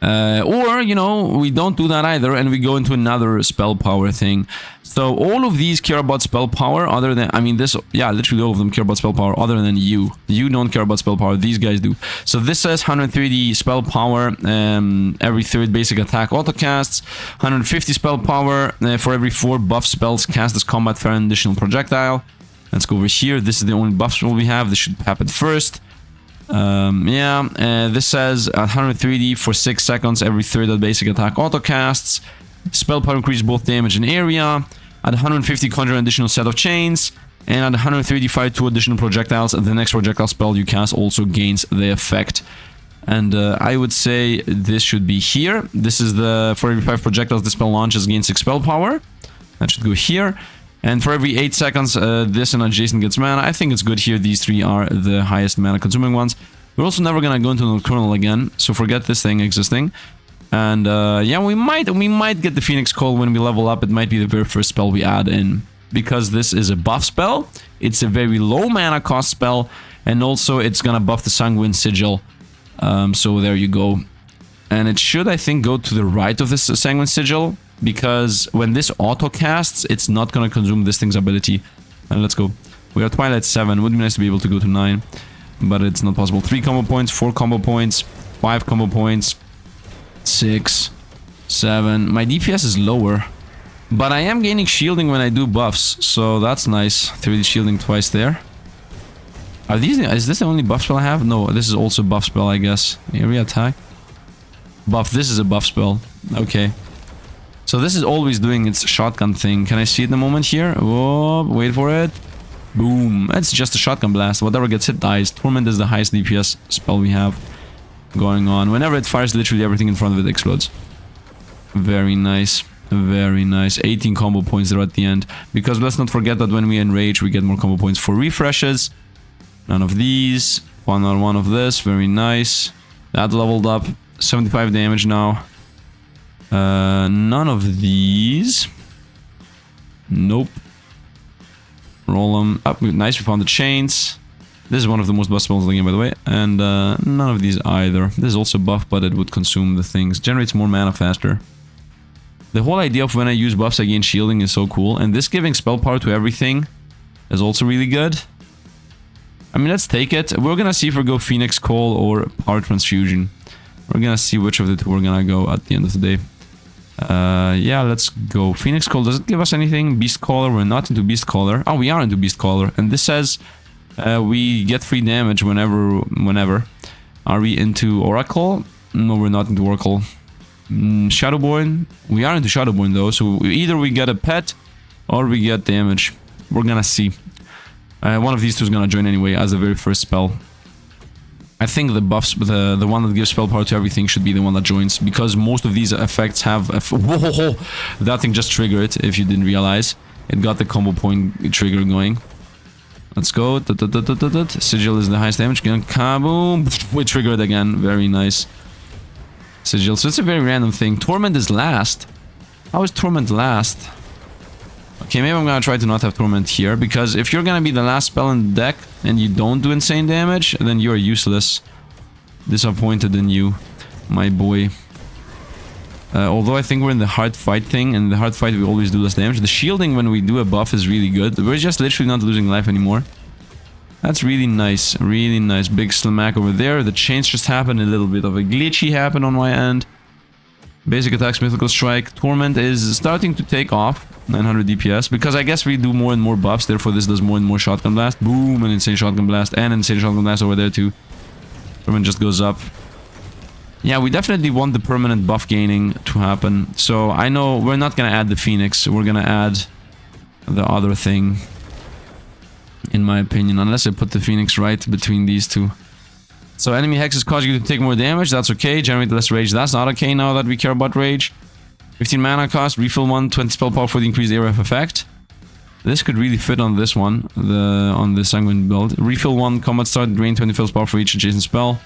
Or, you know, we don't do that either and we go into another spell power thing. So all of these care about spell power other than, I mean this, yeah, literally all of them care about spell power other than you. You don't care about spell power, these guys do. So this says 130 spell power every 3rd basic attack auto casts, 150 spell power for every 4 buff spells cast as combat for an additional projectile. Let's go over here. This is the only buff spell we have. This should happen first. This says 130 for 6 seconds every 3rd basic attack auto casts. Spell power increases both damage and area. At 150 conjure an additional set of chains. And at 135 2 additional projectiles. The next projectile spell you cast also gains the effect. And I would say this should be here. This is the for every 5 projectiles the spell launches gains 6 spell power. That should go here. And for every 8 seconds, this and adjacent gets mana. I think it's good here. These 3 are the highest mana consuming ones. We're also never gonna go into Nocturnal again, so forget this thing existing. And yeah, we might get the Phoenix Call when we level up. It might be the very first spell we add in. Because this is a buff spell, it's a very low mana cost spell, and also it's gonna buff the Sanguine Sigil. So there you go. And it should, I think, go to the right of this Sanguine Sigil. Because when this auto casts, it's not gonna consume this thing's ability. And let's go. We are Twilight 7. Would be nice to be able to go to 9. But it's not possible. 3 combo points, 4 combo points, 5 combo points, 6, 7. My DPS is lower. But I am gaining shielding when I do buffs. So that's nice. 3D shielding twice there. Are these... Is this the only buff spell I have? No, this is also a buff spell, I guess. Area attack. Buff. This is a buff spell. Okay. So this is always doing its shotgun thing. Can I see it in a moment here? Oh, wait for it. Boom. That's just a shotgun blast. Whatever gets hit dies. Torment is the highest DPS spell we have going on. Whenever it fires, literally everything in front of it explodes. Very nice. Very nice. 18 combo points there at the end. Because let's not forget that when we enrage, we get more combo points for refreshes. None of these. 1 on 1 of this. Very nice. That leveled up. 75 damage now. None of these. Nope. Roll them up. Nice, we found the chains. This is one of the most buff spells in the game, by the way. And none of these either. This is also buff, but it would consume the things. Generates more mana faster. The whole idea of when I use buffs I gain shielding is so cool. And this giving spell power to everything is also really good. I mean, let's take it. We're gonna see if we go Phoenix Call or Power Transfusion. We're gonna see which of the two we're gonna go at the end of the day. Yeah, let's go. Phoenix Call, does it give us anything? Beast Caller, we're not into Beast Caller. Oh, we are into Beast Caller. And this says we get free damage whenever. Are we into Oracle? No, we're not into Oracle. Shadowborn? We are into Shadowborn though, so either we get a pet or we get damage. We're gonna see. One of these two is gonna join anyway as the very first spell. I think the buffs, the one that gives spell power to everything should be the one that joins, because most of these effects have... Whoa! That thing just triggered, if you didn't realize. It got the combo point trigger going. Let's go. Sigil is the highest damage. Kaboom! We triggered again. Very nice. Sigil. So it's a very random thing. Torment is last. How is Torment last? Okay, maybe I'm gonna try to not have Torment here, because if you're gonna be the last spell in the deck and you don't do insane damage, then you're useless. Disappointed in you, my boy. Although I think we're in the hard fight thing, and in the hard fight we always do less damage. The shielding when we do a buff is really good. We're just literally not losing life anymore. That's really nice, really nice. Big smack over there. The change just happened, a little bit of a glitchy happened on my end. Basic attacks, mythical strike. Torment is starting to take off. 900 DPS, because I guess we do more and more buffs, therefore this does more and more shotgun blast. Boom, an insane shotgun blast, and insane shotgun blast over there too. Torment just goes up. Yeah, we definitely want the permanent buff gaining to happen. So I know we're not gonna add the Phoenix, we're gonna add the other thing, in my opinion, unless I put the Phoenix right between these two. So enemy hexes cause you to take more damage, that's okay. Generate less rage, that's not okay now that we care about rage. 15 mana cost, refill 1, 20 spell power for the increased area of effect. This could really fit on this one, on the Sanguine build. Refill 1, combat start, drain 20 spell power for each adjacent spell.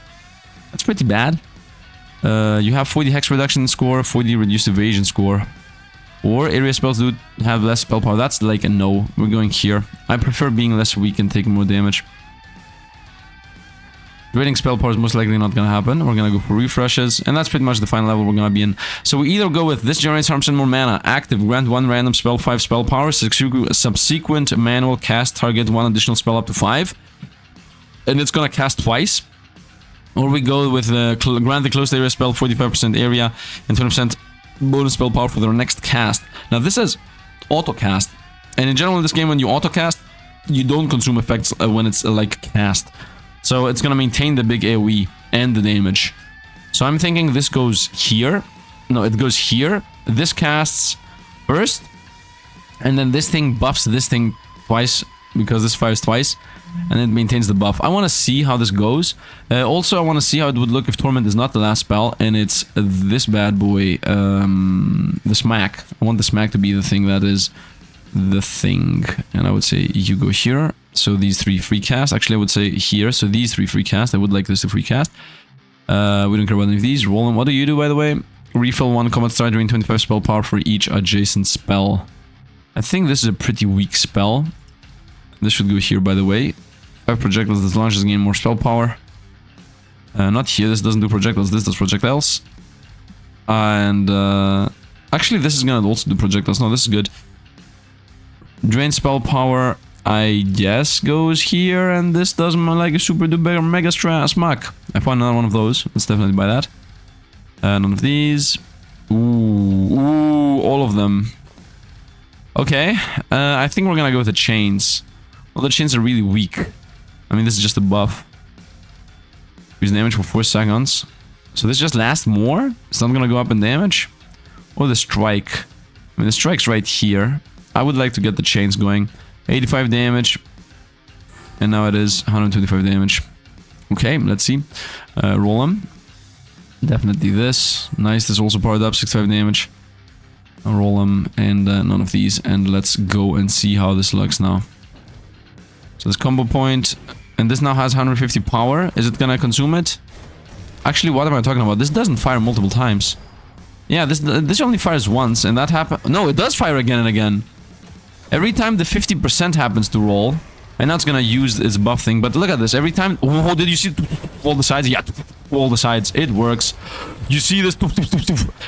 That's pretty bad. You have 40 hex reduction score, 40 reduced evasion score. Or area spells do have less spell power. That's like a no. We're going here. I prefer being less weak and taking more damage. Draining spell power is most likely not gonna happen. We're gonna go for refreshes, and that's pretty much the final level we're gonna be in. So we either go with this generates 100% more mana, active, grant 1 random spell, 5 spell power, subsequent manual cast, target 1 additional spell up to 5, and it's gonna cast twice. Or we go with grant the close area spell 45% area and 20% bonus spell power for their next cast. Now this is auto cast, and in general in this game when you auto cast, you don't consume effects when it's like cast. So it's gonna maintain the big AoE and the damage. So I'm thinking this goes here. No, it goes here. This casts first. And then this thing buffs this thing twice, because this fires twice. And it maintains the buff. I want to see how this goes. Also, I want to see how it would look if Torment is not the last spell. And it's this bad boy. The Smack. I want the Smack to be the thing that is the thing. And I would say you go here. So these 3 free casts. Actually, I would say here. So these 3 free casts. I would like this to free cast. We don't care about any of these. Roll them. What do you do, by the way? Refill 1 combat start, drain 25 spell power for each adjacent spell. I think this is a pretty weak spell. This should go here, by the way. 5 projectiles. This launches gain more spell power. Not here. This doesn't do projectiles. This does projectiles. And actually, this is gonna also do projectiles. No, this is good. Drain spell power, I guess, goes here, and this does like a super duper mega smack. I found another one of those. Let's definitely buy that. None of these. Ooh, all of them. Okay, I think we're gonna go with the chains. Well, the chains are really weak. I mean, this is just a buff. Use damage for 4 seconds. So this just lasts more? It's not gonna go up in damage? Or the strike. I mean, the strike's right here. I would like to get the chains going. 85 damage. And now it is 125 damage. Okay, let's see. Roll them. Definitely this. Nice, this also powered up, 65 damage. I'll roll them, and none of these. And let's go and see how this looks now. So this combo point, and this now has 150 power. Is it gonna consume it? Actually, what am I talking about? This doesn't fire multiple times. Yeah, this only fires once, and that happened. No, it does fire again and again. Every time the 50% happens to roll, and now it's gonna use its buff thing. But look at this. Every time. Oh, did you see all the sides? Yeah, all the sides. It works. You see this?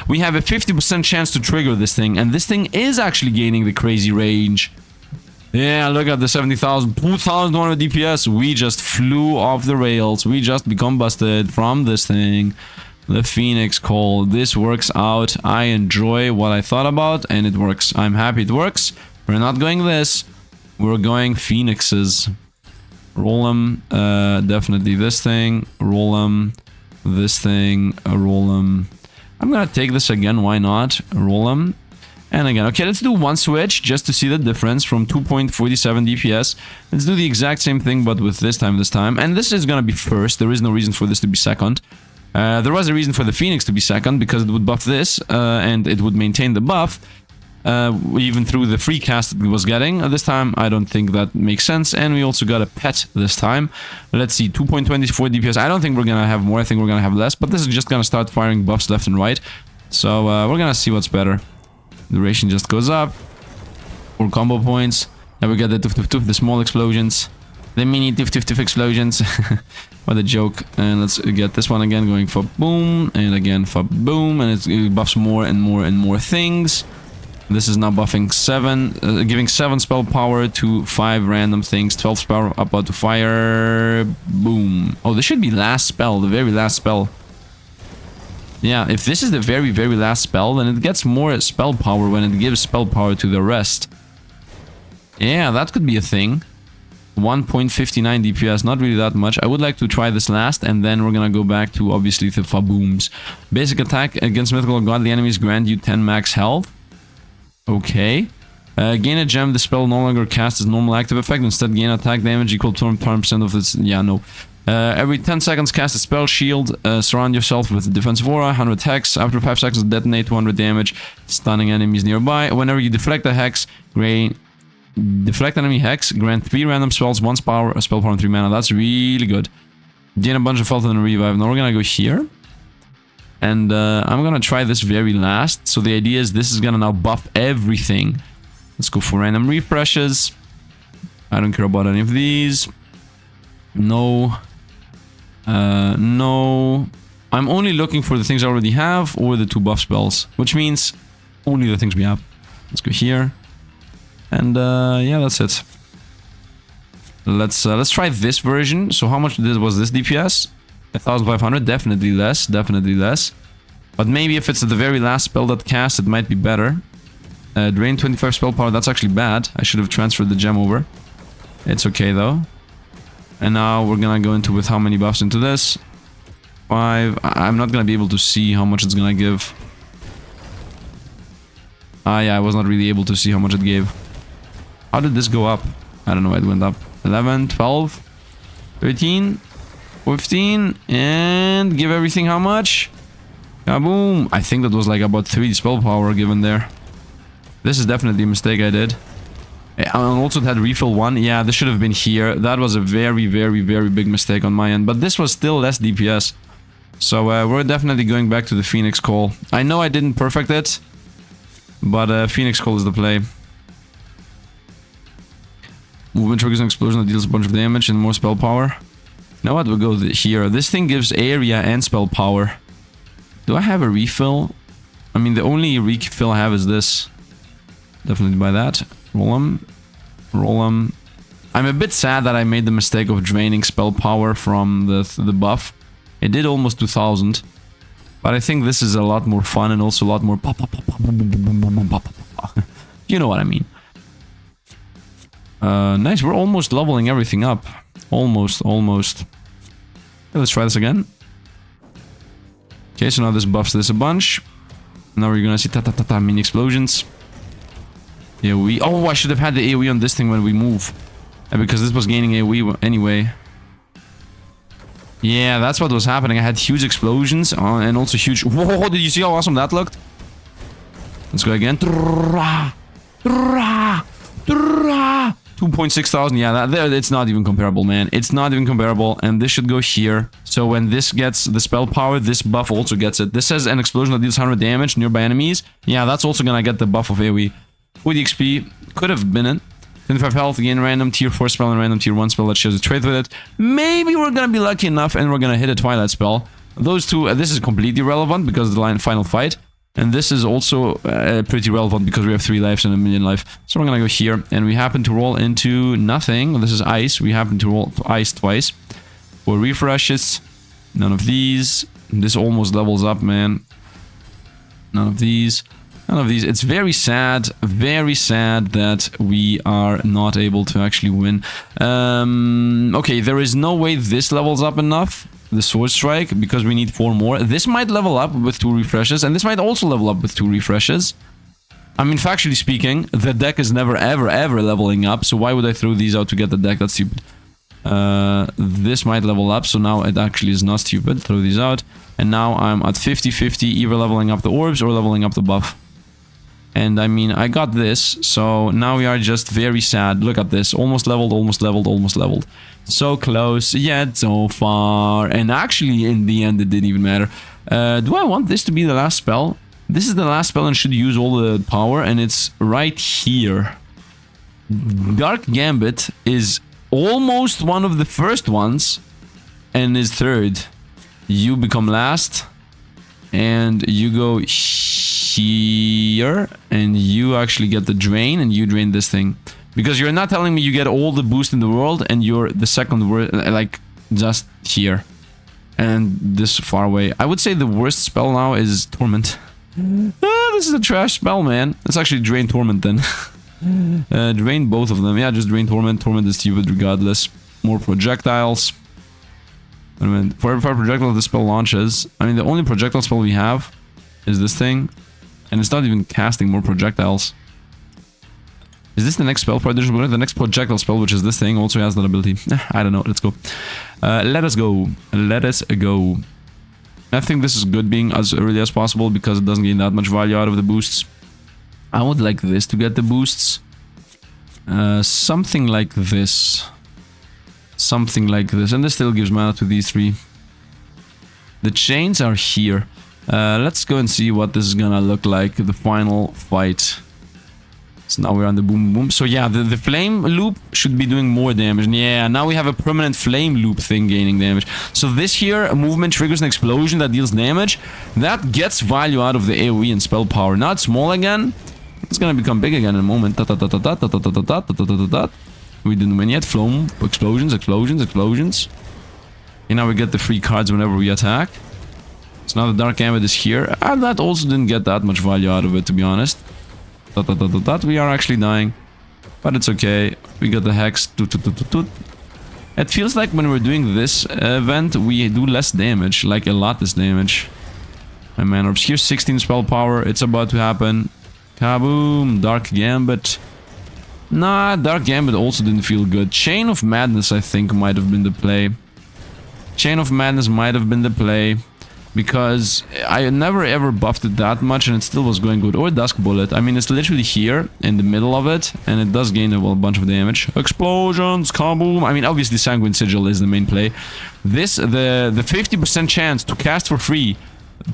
We have a 50% chance to trigger this thing, and this thing is actually gaining the crazy range. Yeah, look at the 70,000, 2,100 DPS. We just flew off the rails. We just become busted from this thing. The Phoenix Call. This works out. I enjoy what I thought about, and it works. I'm happy it works. We're not going this. We're going Phoenixes. Roll them. Definitely this thing. Roll them. This thing. Roll them. I'm gonna take this again. Why not? Roll them. And again, okay, let's do one switch just to see the difference from 2.47 DPS. Let's do the exact same thing, but with this time. And this is gonna be first. There is no reason for this to be second. There was a reason for the Phoenix to be second, because it would buff this, and it would maintain the buff, even through the free cast it was getting. This time, I don't think that makes sense. And we also got a pet this time. Let's see, 2.24 DPS. I don't think we're gonna have more, I think we're gonna have less, but this is just gonna start firing buffs left and right. So, we're gonna see what's better. Duration just goes up. 4 combo points. Now we got the the small explosions. The mini explosions. What a joke. And let's get this one again, going for boom. And again for boom. And it buffs more and more and more things. This is now buffing 7. Giving 7 spell power to 5 random things. 12 spell up to fire. Boom. Oh, this should be last spell. The very last spell. Yeah, if this is the very, very last spell, then it gets more spell power when it gives spell power to the rest. Yeah, that could be a thing. 1.59 DPS, not really that much. I would like to try this last, and then we're gonna go back to, obviously, the Fabooms. Basic attack against mythical godly enemies grant you 10 max health. Okay. Gain a gem, the spell no longer casts as normal active effect. Instead, gain attack damage equal to 20% of its... Yeah, no. Every 10 seconds, cast a spell shield. Surround yourself with a defensive aura, 100 hex. After 5 seconds, detonate 200 damage, stunning enemies nearby. Whenever you deflect a hex, deflect enemy hex, grant 3 random spells, 1 spell power, and 3 mana. That's really good. Gain a bunch of health and revive. Now we're gonna go here. And I'm gonna try this very last. So the idea is this is gonna now buff everything. Let's go for random refreshes. I don't care about any of these. No. No. I'm only looking for the things I already have or the 2 buff spells, which means only the things we have. Let's go here. And yeah, that's it. Let's try this version. So how much was this DPS? 1500, definitely less, definitely less. But maybe if it's the very last spell that casts, it might be better. Drain 25 spell power, that's actually bad. I should have transferred the gem over. It's okay though. And now we're gonna go into with how many buffs into this. 5. I'm not gonna be able to see how much it's gonna give. Ah, yeah, I was not really able to see how much it gave. How did this go up? I don't know, it went up. 11, 12, 13, 15, and give everything how much? Kaboom! I think that was like about 3 spell power given there. This is definitely a mistake I did. And also it had refill 1. Yeah, this should have been here. That was a very, very, very big mistake on my end. But this was still less DPS. So we're definitely going back to the Phoenix Call. I know I didn't perfect it. But Phoenix Call is the play. Movement triggers an explosion that deals a bunch of damage and more spell power. You know what? We'll go here. This thing gives area and spell power. Do I have a refill? I mean, the only refill I have is this. Definitely buy that. Roll them. Roll them. I'm a bit sad that I made the mistake of draining spell power from the buff. It did almost 2000. But I think this is a lot more fun and also a lot more pop. You know what I mean. Nice, we're almost leveling everything up. Almost. Okay, let's try this again. Okay, so now this buffs this a bunch. Now we're gonna see mini explosions. AoE. Oh, I should have had the AoE on this thing when we move. Because this was gaining AoE anyway. Yeah, that's what was happening. I had huge explosions and also huge... Whoa, did you see how awesome that looked? Let's go again. 2.6 thousand. Yeah, it's not even comparable, man. It's not even comparable. And this should go here. So when this gets the spell power, this buff also gets it. This says an explosion that deals 100 damage nearby enemies. Yeah, that's also gonna get the buff of AoE. 40 XP. Could have been it. 25 health, gain random tier 4 spell and random tier 1 spell that shares a trait with it. Maybe we're gonna be lucky enough and we're gonna hit a Twilight spell. Those two, this is completely irrelevant because of the final fight. And this is also pretty relevant because we have 3 lives and a million life. So we're gonna go here and we happen to roll into nothing. This is ice. We happen to roll ice twice. 4 refreshes. None of these. This almost levels up, man. None of these. None of these. It's very sad that we are not able to actually win. Okay, there is no way this levels up enough, the Sword Strike, because we need 4 more. This might level up with 2 refreshes, and this might also level up with 2 refreshes. I mean, factually speaking, the deck is never, ever, ever leveling up. So why would I throw these out to get the deck? That's stupid. This might level up, so now it actually is not stupid. Throw these out. And now I'm at 50-50, either leveling up the orbs or leveling up the buff. And I mean, I got this, so now we are just very sad. Look at this. Almost leveled, almost leveled, almost leveled. So close, yet so far. And actually, in the end, it didn't even matter. Do I want this to be the last spell? This is the last spell and should use all the power, and it's right here. Dark Gambit is almost one of the first ones and is third. You become last, and you go here, and you actually get the drain, and you drain this thing. Because you're not telling me you get all the boost in the world, and you're the second worst, like, just here. And this far away. I would say the worst spell now is Torment. This is a trash spell, man. Let's actually drain Torment then. Drain both of them. Yeah, just drain Torment. Torment is stupid regardless. More projectiles. I mean, for every projectile this spell launches, I mean, the only projectile spell we have is this thing. And it's not even casting more projectiles. Is this the next spell for additional ability? The next projectile spell, which is this thing, also has that ability. I don't know. Let's go. Let us go. Let us go. I think this is good being as early as possible because it doesn't gain that much value out of the boosts. I would like this to get the boosts. Something like this. Something like this. And this still gives mana to these three. The chains are here. Let's go and see what this is gonna look like. The final fight. So now we're on the boom boom. So yeah, the flame loop should be doing more damage. And yeah, now we have a permanent flame loop thing gaining damage. So this here, movement triggers an explosion that deals damage. That gets value out of the AoE and spell power. Now it's small again. It's gonna become big again in a moment. We didn't win yet. Flame, explosions, explosions, explosions. And now we get the free cards whenever we attack. So now the Dark Gambit is here. And that also didn't get that much value out of it, to be honest. We are actually dying. But it's okay. We got the Hex. It feels like when we're doing this event, we do less damage. Like a lot less damage. My mana orbs. Here's 16 spell power. It's about to happen. Kaboom. Dark Gambit. Nah, Dark Gambit also didn't feel good. Chain of Madness, I think, might have been the play. Chain of Madness might have been the play. Because I never ever buffed it that much and it still was going good. Or Dusk Bullet. I mean, it's literally here in the middle of it. And it does gain a bunch of damage. Explosions, kaboom. I mean, obviously Sanguine Sigil is the main play. This, the 50% chance to cast for free,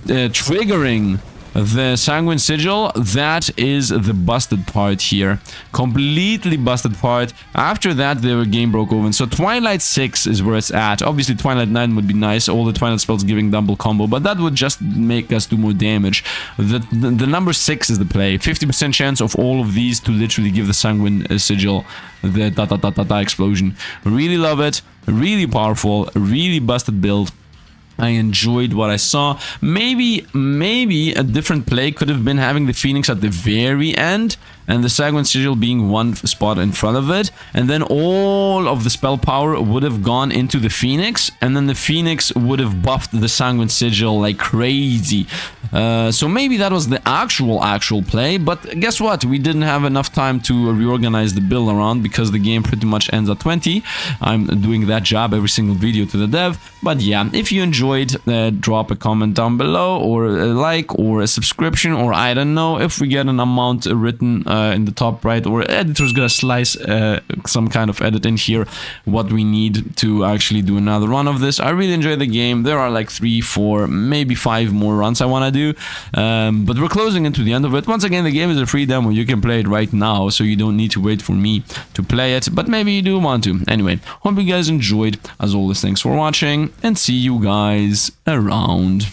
triggering the Sanguine Sigil, that is the busted part here. Completely busted part. After that, the game broke open. So Twilight 6 is where it's at. Obviously, Twilight 9 would be nice. All the Twilight spells giving double combo. But that would just make us do more damage. The number 6 is the play. 50% chance of all of these to literally give the Sanguine Sigil the explosion. Really love it. Really powerful. Really busted build. I enjoyed what I saw. Maybe a different play could have been having the Phoenix at the very end and the Sanguine Sigil being one spot in front of it, and then all of the spell power would have gone into the Phoenix, and then the Phoenix would have buffed the Sanguine Sigil like crazy. So maybe that was the actual play, but guess what? We didn't have enough time to reorganize the build around because the game pretty much ends at 20. I'm doing that job every single video to the dev. But yeah, if you enjoyed, drop a comment down below, or a like, or a subscription, or I don't know, if we get an amount written in the top right, or editor's gonna slice some kind of edit in here what we need to actually do another run of this. I really enjoy the game. There are like 3, 4, maybe 5 more runs I want to do, but we're closing into the end of it. Once again, the game is a free demo. You can play it right now, so you don't need to wait for me to play it, but maybe you do want to. Anyway, hope you guys enjoyed. As always, thanks for watching, and see you guys around.